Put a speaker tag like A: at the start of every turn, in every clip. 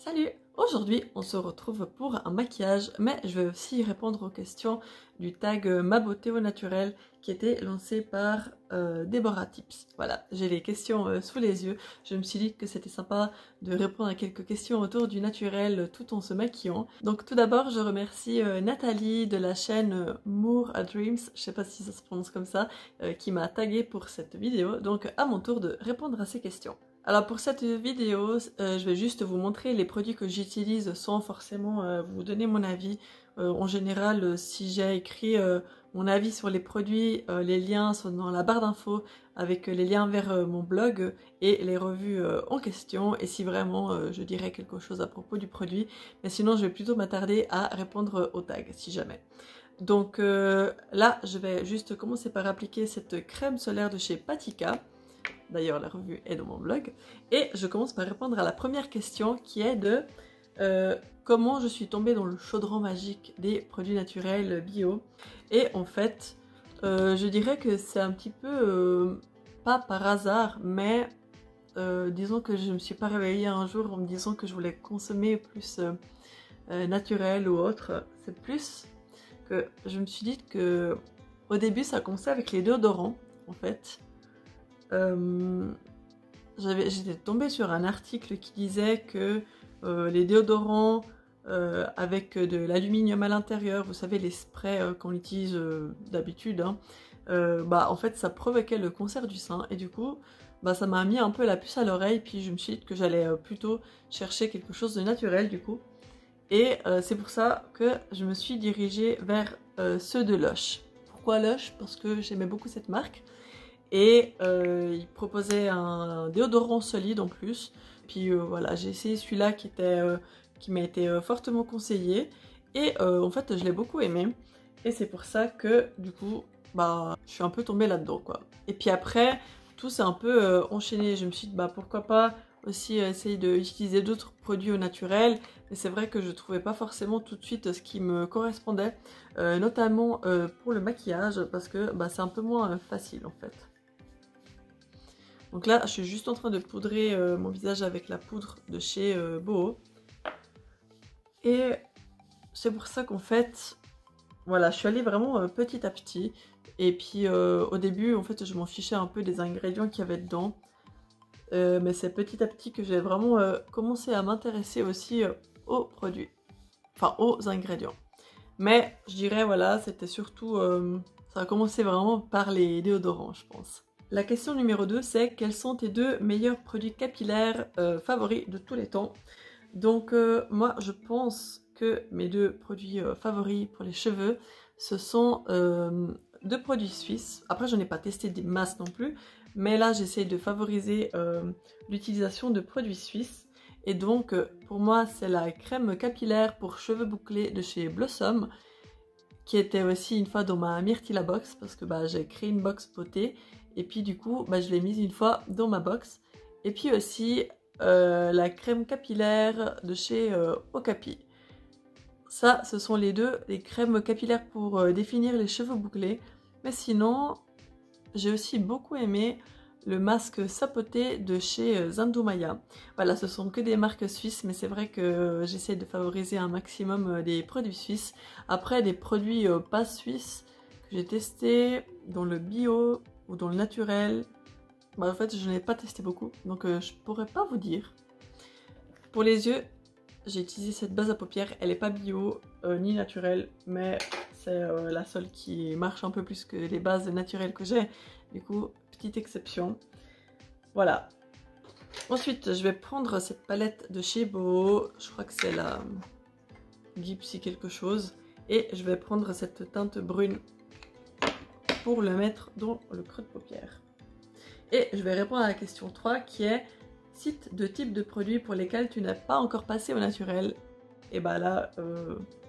A: Salut! Aujourd'hui, on se retrouve pour un maquillage, mais je vais aussi répondre aux questions du tag Ma beauté au naturel qui était lancé par Deborah Tips. Voilà, j'ai les questions sous les yeux. Je me suis dit que c'était sympa de répondre à quelques questions autour du naturel tout en se maquillant. Donc tout d'abord, je remercie Nathalie de la chaîne Moore a Dreams, je sais pas si ça se prononce comme ça, qui m'a tagué pour cette vidéo. Donc à mon tour de répondre à ces questions. Alors pour cette vidéo, je vais juste vous montrer les produits que j'utilise sans forcément vous donner mon avis. En général, si j'ai écrit mon avis sur les produits, les liens sont dans la barre d'infos avec les liens vers mon blog et les revues en question. Et si vraiment je dirais quelque chose à propos du produit, mais sinon je vais plutôt m'attarder à répondre aux tags si jamais. Donc là, je vais juste commencer par appliquer cette crème solaire de chez Patika. D'ailleurs, la revue est dans mon blog. Et je commence par répondre à la première question qui est de comment je suis tombée dans le chaudron magique des produits naturels bio. Et en fait, je dirais que c'est un petit peu, pas par hasard, mais disons que je ne me suis pas réveillée un jour en me disant que je voulais consommer plus naturel ou autre. C'est plus que je me suis dit que au début ça a commencé avec les déodorants en fait. J'étais tombée sur un article qui disait que les déodorants avec de l'aluminium à l'intérieur, vous savez les sprays qu'on utilise d'habitude, hein, en fait ça provoquait le cancer du sein et du coup ça m'a mis un peu la puce à l'oreille, puis je me suis dit que j'allais plutôt chercher quelque chose de naturel du coup. Et c'est pour ça que je me suis dirigée vers ceux de Lush. Pourquoi Lush? Parce que j'aimais beaucoup cette marque. Et il proposait un déodorant solide en plus. Puis voilà, j'ai essayé celui-là qui m'a été fortement conseillé. Et en fait, je l'ai beaucoup aimé. Et c'est pour ça que du coup, je suis un peu tombée là-dedans quoi. Et puis après, tout s'est un peu enchaîné. Je me suis dit, pourquoi pas aussi essayer d'utiliser d'autres produits au naturel. Mais c'est vrai que je trouvais pas forcément tout de suite ce qui me correspondait. Notamment pour le maquillage, parce que c'est un peu moins facile en fait. Donc là, je suis juste en train de poudrer mon visage avec la poudre de chez Boho. Et c'est pour ça qu'en fait, voilà, je suis allée vraiment petit à petit. Et puis au début, en fait, je m'en fichais un peu des ingrédients qu'il y avait dedans. Mais c'est petit à petit que j'ai vraiment commencé à m'intéresser aussi aux produits. Enfin, aux ingrédients. Mais je dirais, voilà, c'était surtout... ça a commencé vraiment par les déodorants, je pense. La question numéro 2, c'est quels sont tes deux meilleurs produits capillaires favoris de tous les temps? Donc moi je pense que mes deux produits favoris pour les cheveux, ce sont deux produits suisses. Après je n'ai pas testé des masses non plus, mais là j'essaie de favoriser l'utilisation de produits suisses. Et donc pour moi c'est la crème capillaire pour cheveux bouclés de chez Blossom, qui était aussi une fois dans ma Myrtilla box, parce que j'ai créé une box beauté. Et puis du coup, je l'ai mise une fois dans ma box. Et puis aussi la crème capillaire de chez Okapi. Ça, ce sont les crèmes capillaires pour définir les cheveux bouclés. Mais sinon, j'ai aussi beaucoup aimé le masque sapoté de chez Zandumaya. Voilà, ce sont que des marques suisses, mais c'est vrai que j'essaie de favoriser un maximum des produits suisses. Après, des produits pas suisses que j'ai testés dans le bio ou dans le naturel, en fait je n'ai pas testé beaucoup, donc je pourrais pas vous dire. Pour les yeux, j'ai utilisé cette base à paupières, elle est pas bio ni naturelle, mais c'est la seule qui marche un peu plus que les bases naturelles que j'ai, du coup petite exception. Voilà. Ensuite je vais prendre cette palette de chez Boho, je crois que c'est la Gypsy quelque chose, et je vais prendre cette teinte brune pour le mettre dans le creux de paupière. Et je vais répondre à la question 3 qui est: cite deux types de produits pour lesquels tu n'as pas encore passé au naturel. Et là,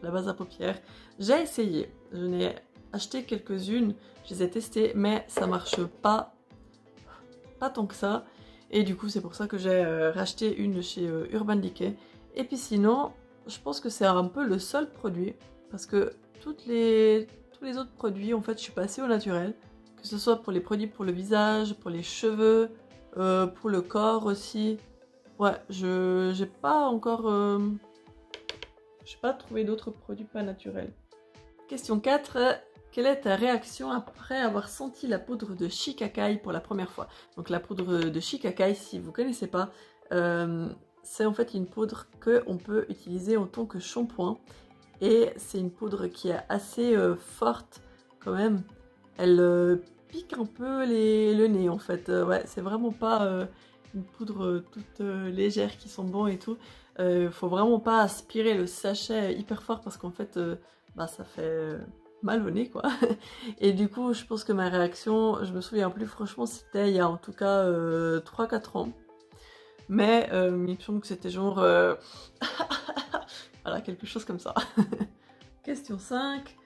A: la base à paupières, j'ai essayé, je n'ai acheté quelques-unes, je les ai testées, mais ça marche pas tant que ça. Et du coup c'est pour ça que j'ai racheté une de chez Urban Decay. Et puis sinon, je pense que c'est un peu le seul produit, parce que tous les autres produits, en fait, je suis passée au naturel. Que ce soit pour les produits pour le visage, pour les cheveux, pour le corps aussi. Ouais, j'ai pas encore... j'ai pas trouvé d'autres produits pas naturels. Question 4. Quelle est ta réaction après avoir senti la poudre de shikakai pour la première fois? Donc la poudre de shikakai, si vous connaissez pas, c'est en fait une poudre qu'on peut utiliser en tant que shampoing. Et c'est une poudre qui est assez forte quand même. Elle pique un peu le nez en fait. Ouais, c'est vraiment pas une poudre toute légère qui sent bon et tout. Faut vraiment pas aspirer le sachet hyper fort parce qu'en fait, bah, ça fait mal au nez quoi. Et du coup, je pense que ma réaction, je me souviens plus franchement, c'était il y a en tout cas 3-4 ans. Mais il me semble que c'était genre... voilà, quelque chose comme ça. Question 5.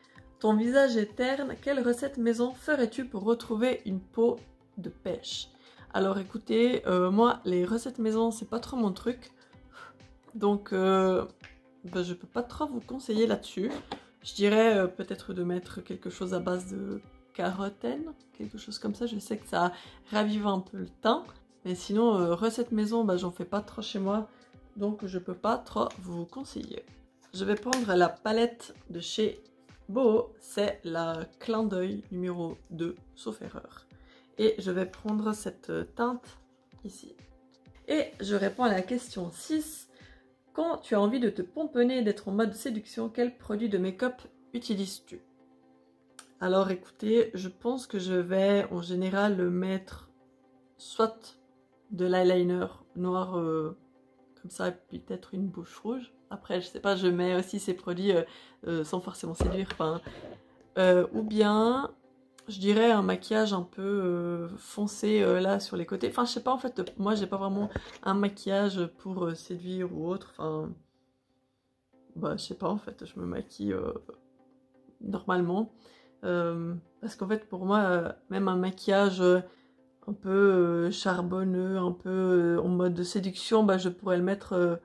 A: Ton visage est terne, quelle recette maison ferais-tu pour retrouver une peau de pêche? Alors écoutez, moi les recettes maison c'est pas trop mon truc. Donc je peux pas trop vous conseiller là-dessus. Je dirais peut-être de mettre quelque chose à base de carotène, quelque chose comme ça. Je sais que ça ravive un peu le teint. Mais sinon, recette maison, j'en fais pas trop chez moi. Donc je peux pas trop vous conseiller. Je vais prendre la palette de chez Boho, c'est la Clin d'œil numéro 2, sauf erreur. Et je vais prendre cette teinte ici. Et je réponds à la question 6. Quand tu as envie de te pomponner et d'être en mode séduction, quel produit de make-up utilises-tu? Alors écoutez, je pense que je vais en général mettre soit de l'eyeliner noir comme ça, et puis peut-être une bouche rouge. Après, je sais pas, je mets aussi ces produits sans forcément séduire. Enfin, ou bien, je dirais un maquillage un peu foncé là sur les côtés. Enfin, je sais pas, en fait, moi j'ai pas vraiment un maquillage pour séduire ou autre. Enfin, bah, je sais pas, en fait, je me maquille normalement. Parce qu'en fait, pour moi, même un maquillage un peu charbonneux, un peu en mode de séduction, je pourrais le mettre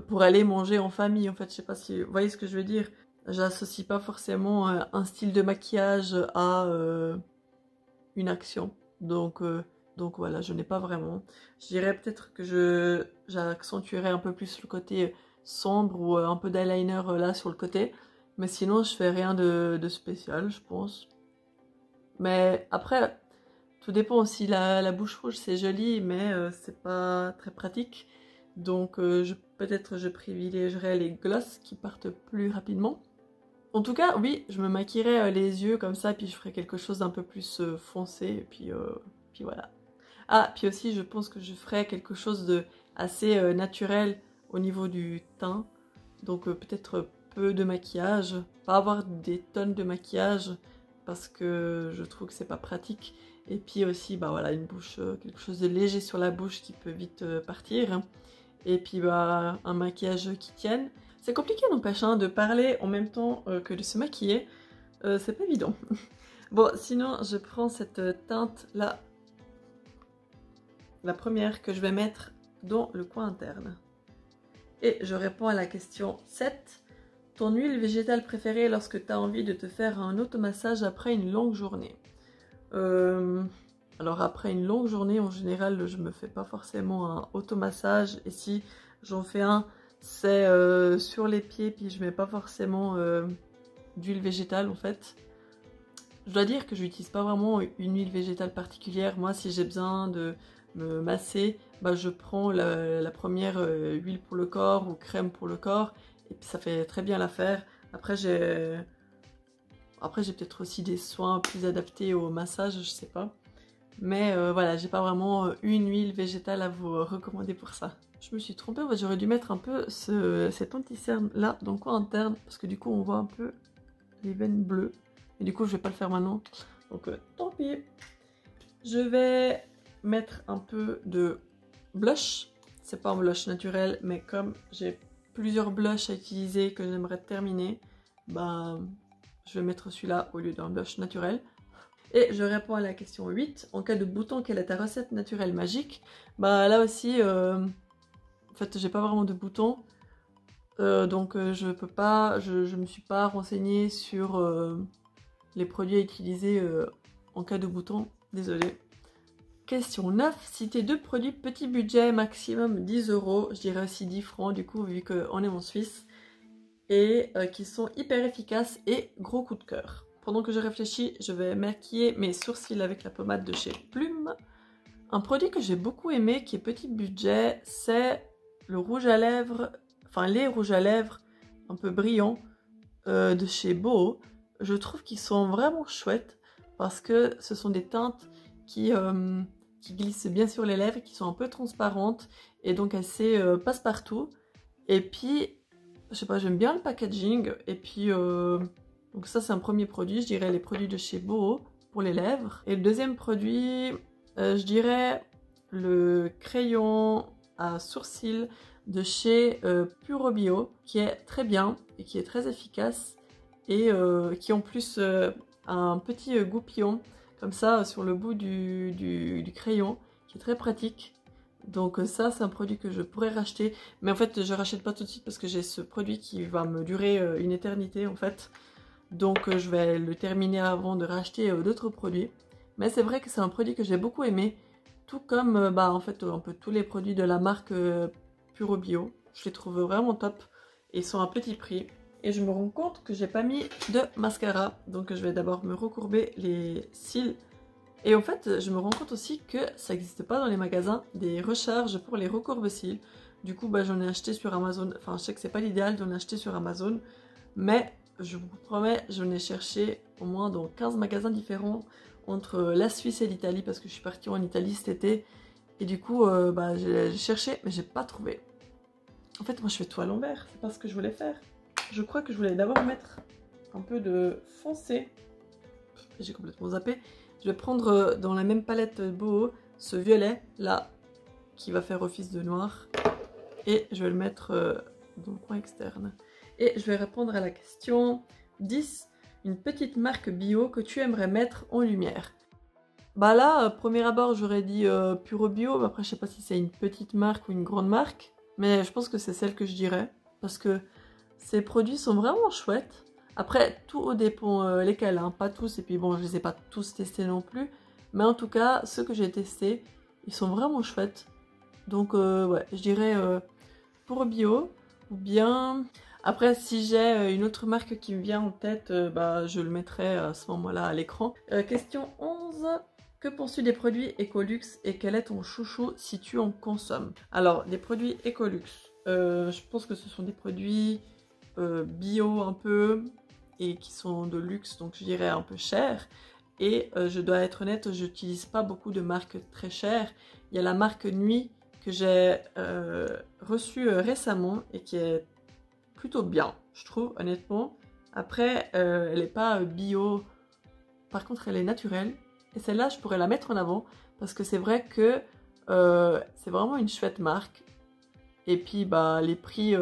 A: pour aller manger en famille. En fait, je sais pas si vous voyez ce que je veux dire. J'associe pas forcément un style de maquillage à une action. Donc voilà, je n'ai pas vraiment. Je dirais peut-être que j'accentuerais un peu plus le côté sombre ou un peu d'eyeliner là sur le côté. Mais sinon, je fais rien de spécial, je pense. Mais après, tout dépend aussi. La bouche rouge, c'est joli, mais c'est pas très pratique. Donc peut-être je privilégierais les glosses qui partent plus rapidement. En tout cas, oui, je me maquillerais les yeux comme ça, puis je ferais quelque chose d'un peu plus foncé, et puis voilà. Ah, puis aussi, je pense que je ferais quelque chose de assez naturel au niveau du teint. Donc peut-être peu de maquillage, pas avoir des tonnes de maquillage, parce que je trouve que c'est pas pratique. Et puis aussi, voilà, une bouche, quelque chose de léger sur la bouche qui peut vite partir. Et puis un maquillage qui tienne. C'est compliqué n'empêche de parler en même temps que de se maquiller. C'est pas évident. Bon, sinon je prends cette teinte là. La première que je vais mettre dans le coin interne. Et je réponds à la question 7. Ton huile végétale préférée lorsque tu as envie de te faire un automassage après une longue journée? Alors après une longue journée, en général, je me fais pas forcément un automassage. Et si j'en fais un, c'est sur les pieds, puis je mets pas forcément d'huile végétale en fait. Je dois dire que je n'utilise pas vraiment une huile végétale particulière. Moi, si j'ai besoin de me masser, je prends la première huile pour le corps ou crème pour le corps. Et puis ça fait très bien l'affaire. Après, j'ai peut-être aussi des soins plus adaptés au massage, je sais pas. Mais voilà, j'ai pas vraiment une huile végétale à vous recommander pour ça. Je me suis trompée, j'aurais dû mettre un peu cet anti-cerne là dans le coin interne. Parce que du coup, on voit un peu les veines bleues. Et du coup, je vais pas le faire maintenant. Donc tant pis. Je vais mettre un peu de blush. C'est pas un blush naturel, mais comme j'ai plusieurs blushs à utiliser que j'aimerais terminer, je vais mettre celui-là au lieu d'un blush naturel. Et je réponds à la question 8. En cas de bouton, quelle est ta recette naturelle magique? Là aussi, en fait, j'ai pas vraiment de bouton. Donc je peux pas, je me suis pas renseignée sur les produits à utiliser en cas de bouton. Désolée. Question 9. Citer 2 produits petit budget, maximum 10 €. Je dirais aussi 10 francs du coup vu qu'on est en Suisse. Et qui sont hyper efficaces et gros coup de cœur. Pendant que je réfléchis, je vais maquiller mes sourcils avec la pommade de chez Plume. Un produit que j'ai beaucoup aimé, qui est petit budget, c'est le rouge à lèvres, enfin les rouges à lèvres un peu brillants de chez Boho. Je trouve qu'ils sont vraiment chouettes parce que ce sont des teintes qui glissent bien sur les lèvres, qui sont un peu transparentes et donc assez passe-partout. Et puis je sais pas, j'aime bien le packaging. Et puis, donc ça c'est un premier produit, je dirais les produits de chez Boho pour les lèvres. Et le deuxième produit, je dirais le crayon à sourcils de chez Puro Bio, qui est très bien et qui est très efficace. Et qui en plus a un petit goupillon comme ça sur le bout du crayon, qui est très pratique. Donc ça c'est un produit que je pourrais racheter, mais en fait je rachète pas tout de suite parce que j'ai ce produit qui va me durer une éternité en fait. Donc je vais le terminer avant de racheter d'autres produits. Mais c'est vrai que c'est un produit que j'ai beaucoup aimé, tout comme en fait un peu tous les produits de la marque Puro Bio. Je les trouve vraiment top et ils sont à petit prix. Et je me rends compte que j'ai pas mis de mascara, donc je vais d'abord me recourber les cils. Et en fait, je me rends compte aussi que ça n'existe pas dans les magasins des recharges pour les recourbe-cils. Du coup, j'en ai acheté sur Amazon. Enfin, je sais que c'est pas l'idéal d'en acheter sur Amazon, mais je vous promets, j'en ai cherché au moins dans 15 magasins différents entre la Suisse et l'Italie parce que je suis partie en Italie cet été. Et du coup, j'ai cherché, mais j'ai pas trouvé. En fait, moi, je fais tout à l'envers. C'est pas ce que je voulais faire. Je crois que je voulais d'abord mettre un peu de foncé. J'ai complètement zappé. Je vais prendre dans la même palette Boho ce violet là qui va faire office de noir et je vais le mettre dans le coin externe. Et je vais répondre à la question 10. Une petite marque bio que tu aimerais mettre en lumière. Bah là, premier abord j'aurais dit Puro Bio, mais après je sais pas si c'est une petite marque ou une grande marque, mais je pense que c'est celle que je dirais parce que ces produits sont vraiment chouettes. Après, tout dépend lesquels, hein, pas tous, et puis bon, je les ai pas tous testés non plus, mais en tout cas, ceux que j'ai testés, ils sont vraiment chouettes. Donc ouais, je dirais Puro Bio, ou bien... Après, si j'ai une autre marque qui me vient en tête, je le mettrai à ce moment-là à l'écran. Question 11. Que penses-tu des produits Ecolux et quel est ton chouchou si tu en consommes? Alors, des produits Ecolux, je pense que ce sont des produits bio un peu et qui sont de luxe, donc je dirais un peu cher. Et je dois être honnête, je n'utilise pas beaucoup de marques très chères. Il y a la marque Nuit que j'ai reçue récemment et qui est plutôt bien, je trouve, honnêtement. Après, elle n'est pas bio, par contre elle est naturelle. Et celle-là, je pourrais la mettre en avant parce que c'est vrai que c'est vraiment une chouette marque. Et puis, les prix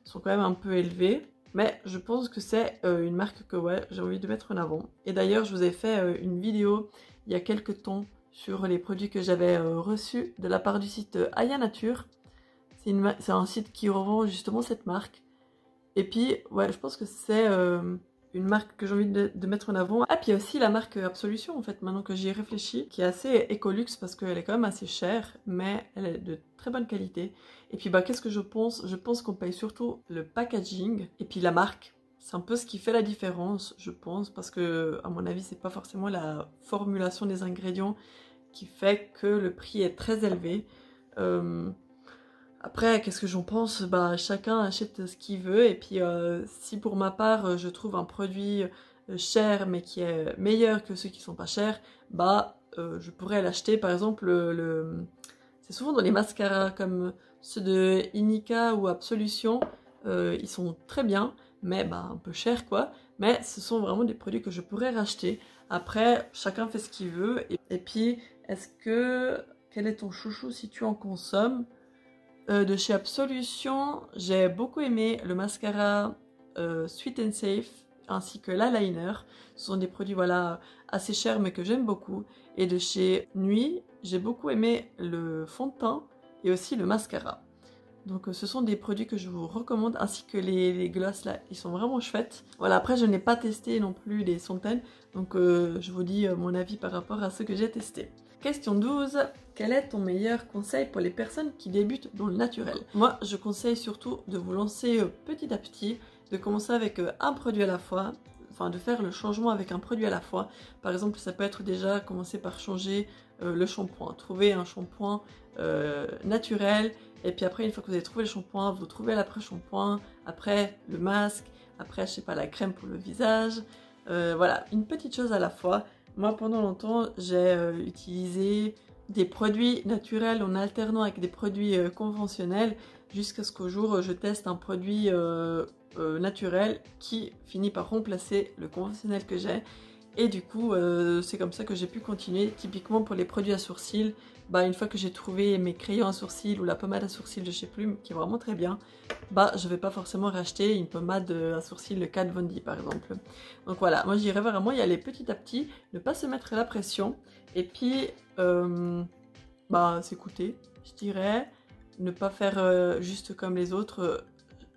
A: sont quand même un peu élevés. Mais je pense que c'est une marque que ouais, j'ai envie de mettre en avant. Et d'ailleurs, je vous ai fait une vidéo il y a quelques temps sur les produits que j'avais reçus de la part du site Aya Nature. C'est un site qui revend justement cette marque. Et puis, ouais, je pense que c'est une marque que j'ai envie de mettre en avant. Ah, puis il y a aussi la marque Absolution, en fait, maintenant que j'y ai réfléchi, qui est assez écolux parce qu'elle est quand même assez chère, mais elle est de très bonne qualité. Et puis, qu'est-ce que je pense? Je pense qu'on paye surtout le packaging et puis la marque. C'est un peu ce qui fait la différence, je pense, parce que, à mon avis, c'est pas forcément la formulation des ingrédients qui fait que le prix est très élevé. Après, qu'est-ce que j'en pense? Chacun achète ce qu'il veut. Et puis, si pour ma part, je trouve un produit cher, mais qui est meilleur que ceux qui sont pas chers, je pourrais l'acheter. Par exemple, c'est souvent dans les mascaras, comme ceux de Inika ou Absolution. Ils sont très bien, mais un peu chers, quoi. Mais ce sont vraiment des produits que je pourrais racheter. Après, chacun fait ce qu'il veut. Et puis, quel est ton chouchou si tu en consommes? De chez Absolution, j'ai beaucoup aimé le mascara Sweet and Safe ainsi que l'eyeliner. Ce sont des produits assez chers mais que j'aime beaucoup. Et de chez Nuit, j'ai beaucoup aimé le fond de teint et aussi le mascara. Donc ce sont des produits que je vous recommande ainsi que les glosses là, ils sont vraiment chouettes. Voilà, après je n'ai pas testé non plus des centaines, donc je vous dis mon avis par rapport à ce que j'ai testé. question 12. Quel est ton meilleur conseil pour les personnes qui débutent dans le naturel? Moi, je conseille surtout de vous lancer petit à petit, de commencer avec un produit à la fois, enfin de faire le changement avec un produit à la fois. Par exemple, ça peut être déjà commencer par changer le shampoing, trouver un shampoing naturel, et puis après, une fois que vous avez trouvé le shampoing, vous trouvez l'après-shampoing, après le masque, après, je sais pas, la crème pour le visage. Voilà, une petite chose à la fois. Moi, pendant longtemps, j'ai utilisé des produits naturels en alternant avec des produits conventionnels, jusqu'à ce qu'au jour, je teste un produit naturel qui finit par remplacer le conventionnel que j'ai. Et du coup, c'est comme ça que j'ai pu continuer. Typiquement pour les produits à sourcils, bah, une fois que j'ai trouvé mes crayons à sourcils ou la pommade à sourcils de chez Plume, qui est vraiment très bien, bah, je vais pas forcément racheter une pommade à sourcils de Kat Von D par exemple. Donc voilà, moi j'irais vraiment y aller petit à petit, ne pas se mettre la pression, et puis bah, s'écouter, je dirais, ne pas faire juste comme les autres,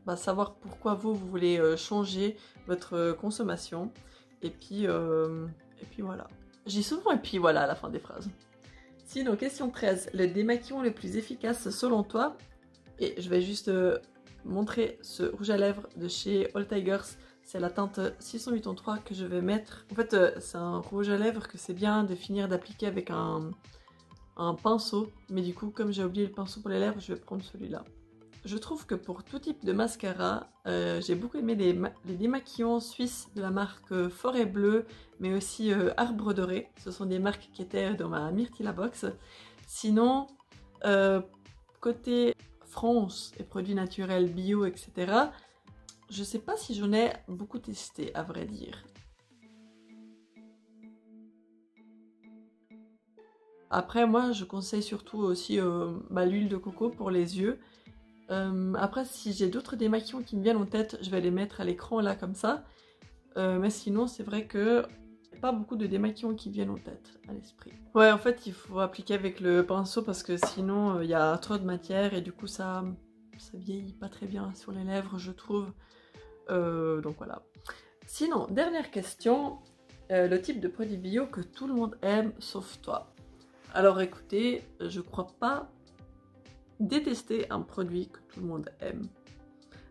A: bah, savoir pourquoi vous voulez changer votre consommation. Et puis voilà. Je dis souvent et puis voilà à la fin des phrases. Sinon, question 13. Le démaquillant le plus efficace selon toi? Et je vais juste montrer ce rouge à lèvres de chez All Tigers. C'est la teinte 683 que je vais mettre. En fait, c'est un rouge à lèvres que c'est bien de finir d'appliquer avec un pinceau. Mais du coup, comme j'ai oublié le pinceau pour les lèvres, je vais prendre celui-là. Je trouve que pour tout type de mascara, j'ai beaucoup aimé les démaquillants suisses de la marque Forêt Bleue, mais aussi Arbre Doré. Ce sont des marques qui étaient dans ma Myrtilla Box. Sinon, côté France et produits naturels, bio, etc., je sais pas si j'en ai beaucoup testé, à vrai dire. Après, moi, je conseille surtout aussi l'huile de coco pour les yeux. Après, si j'ai d'autres démaquillants qui me viennent en tête, je vais les mettre à l'écran là comme ça. Mais sinon, c'est vrai que pas beaucoup de démaquillants qui viennent en tête, à l'esprit. Ouais, en fait, il faut appliquer avec le pinceau parce que sinon, il y a trop de matière et du coup, ça vieillit pas très bien sur les lèvres, je trouve. Donc voilà. Sinon, dernière question. Le type de produit bio que tout le monde aime, sauf toi. Alors écoutez, je crois pas détester un produit que tout le monde aime.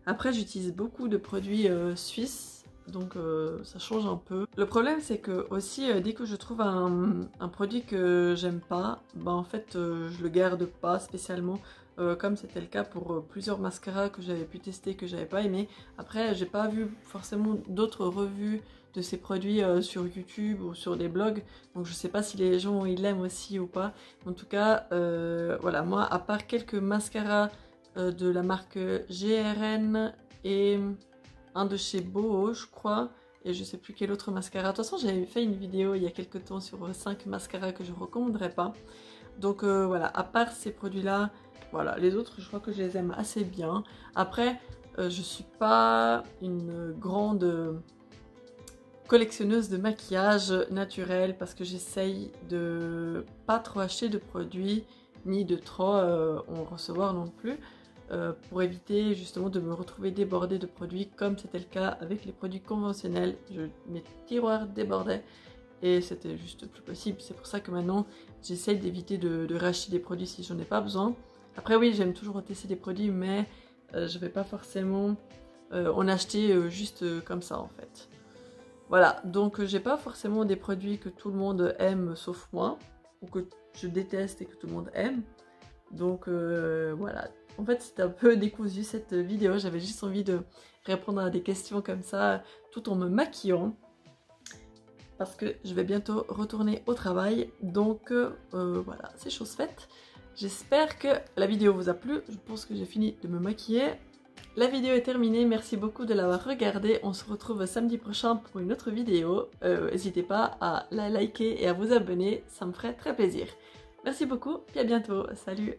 A: Après, j'utilise beaucoup de produits suisses, donc ça change un peu. Le problème, c'est que aussi, dès que je trouve un produit que j'aime pas, bah en fait, je le garde pas spécialement, comme c'était le cas pour plusieurs mascaras que j'avais pu tester, que j'avais pas aimé. Après, j'ai pas vu forcément d'autres revues de ces produits sur YouTube ou sur des blogs, donc je sais pas si les gens ils l'aiment aussi ou pas. En tout cas, voilà, moi à part quelques mascaras de la marque GRN et un de chez Boho je crois, et je sais plus quel autre mascara. De toute façon, j'avais fait une vidéo il y a quelques temps sur 5 mascaras que je recommanderais pas. Donc voilà, à part ces produits là, voilà, les autres je crois que je les aime assez bien. Après, je suis pas une grande collectionneuse de maquillage naturel parce que j'essaye de pas trop acheter de produits ni de trop en recevoir non plus pour éviter justement de me retrouver débordée de produits comme c'était le cas avec les produits conventionnels. Mes tiroirs débordaient et c'était juste plus possible. C'est pour ça que maintenant j'essaye d'éviter de racheter des produits si j'en ai pas besoin. Après oui, j'aime toujours tester des produits, mais je vais pas forcément en acheter juste comme ça en fait. Voilà, donc j'ai pas forcément des produits que tout le monde aime sauf moi, ou que je déteste et que tout le monde aime. Donc voilà, en fait c'était un peu décousu cette vidéo, j'avais juste envie de répondre à des questions comme ça tout en me maquillant. Parce que je vais bientôt retourner au travail, donc voilà, c'est chose faite. J'espère que la vidéo vous a plu, je pense que j'ai fini de me maquiller. La vidéo est terminée, merci beaucoup de l'avoir regardée. On se retrouve samedi prochain pour une autre vidéo. N'hésitez pas à la liker et à vous abonner, ça me ferait très plaisir. Merci beaucoup et à bientôt, salut!